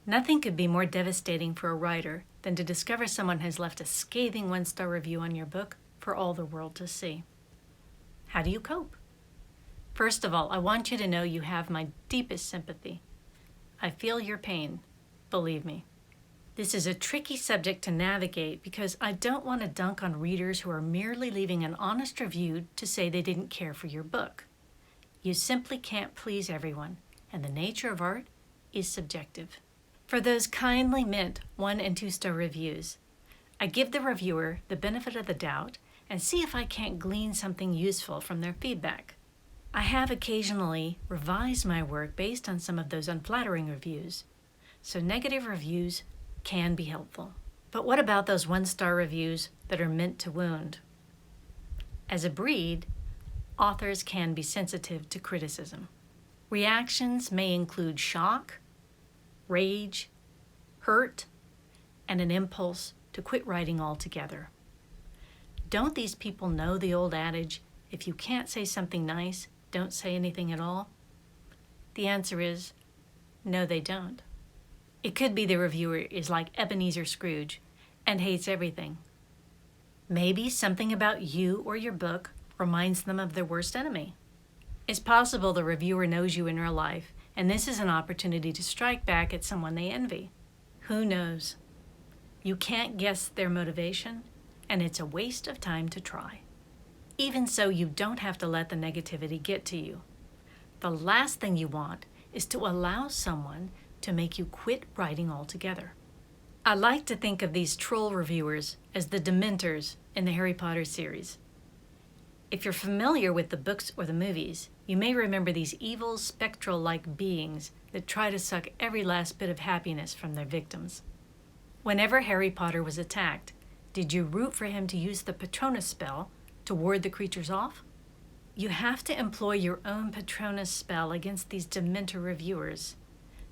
Nothing could be more devastating for a writer than to discover someone has left a scathing one-star review on your book for all the world to see. How do you cope? First of all, I want you to know you have my deepest sympathy. I feel your pain, believe me. This is a tricky subject to navigate because I don't want to dunk on readers who are merely leaving an honest review to say they didn't care for your book. You simply can't please everyone, and the nature of art is subjective. For those kindly meant 1- and 2-star reviews, I give the reviewer the benefit of the doubt and see if I can't glean something useful from their feedback. I have occasionally revised my work based on some of those unflattering reviews, so negative reviews can be helpful. But what about those 1-star reviews that are meant to wound? As a breed, authors can be sensitive to criticism. Reactions may include shock, rage, hurt, and an impulse to quit writing altogether. Don't these people know the old adage, if you can't say something nice, don't say anything at all? The answer is, no, they don't. It could be the reviewer is like Ebenezer Scrooge and hates everything. Maybe something about you or your book reminds them of their worst enemy. It's possible the reviewer knows you in real life, and this is an opportunity to strike back at someone they envy. Who knows? You can't guess their motivation, and it's a waste of time to try. Even so, you don't have to let the negativity get to you. The last thing you want is to allow someone to make you quit writing altogether. I like to think of these troll reviewers as the Dementors in the Harry Potter series. If you're familiar with the books or the movies, you may remember these evil, spectral-like beings that try to suck every last bit of happiness from their victims. Whenever Harry Potter was attacked, did you root for him to use the Patronus spell to ward the creatures off? You have to employ your own Patronus spell against these Dementor reviewers,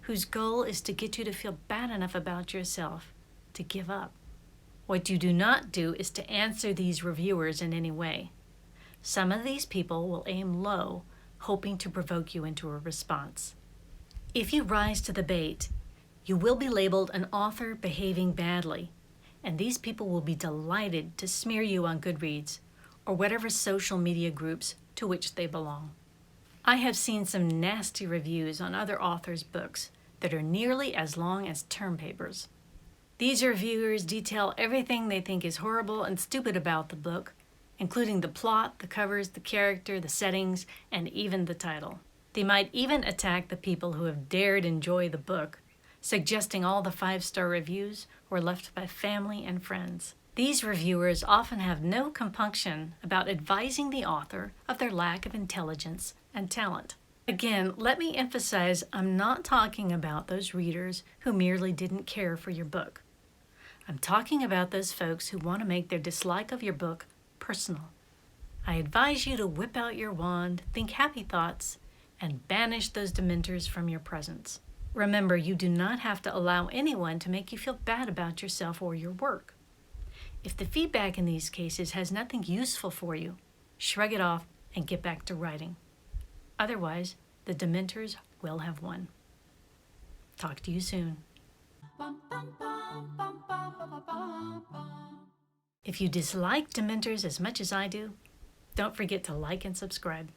whose goal is to get you to feel bad enough about yourself to give up. What you do not do is to answer these reviewers in any way. Some of these people will aim low, hoping to provoke you into a response. If you rise to the bait, you will be labeled an author behaving badly, and these people will be delighted to smear you on Goodreads or whatever social media groups to which they belong. I have seen some nasty reviews on other authors' books that are nearly as long as term papers. These reviewers detail everything they think is horrible and stupid about the book, including the plot, the covers, the character, the settings, and even the title. They might even attack the people who have dared enjoy the book, suggesting all the 5-star reviews were left by family and friends. These reviewers often have no compunction about advising the author of their lack of intelligence and talent. Again, let me emphasize, I'm not talking about those readers who merely didn't care for your book. I'm talking about those folks who want to make their dislike of your book personal. I advise you to whip out your wand, think happy thoughts, and banish those Dementors from your presence. Remember, you do not have to allow anyone to make you feel bad about yourself or your work. If the feedback in these cases has nothing useful for you, shrug it off and get back to writing. Otherwise, the Dementors will have won. Talk to you soon. If you dislike Dementors as much as I do, don't forget to like and subscribe.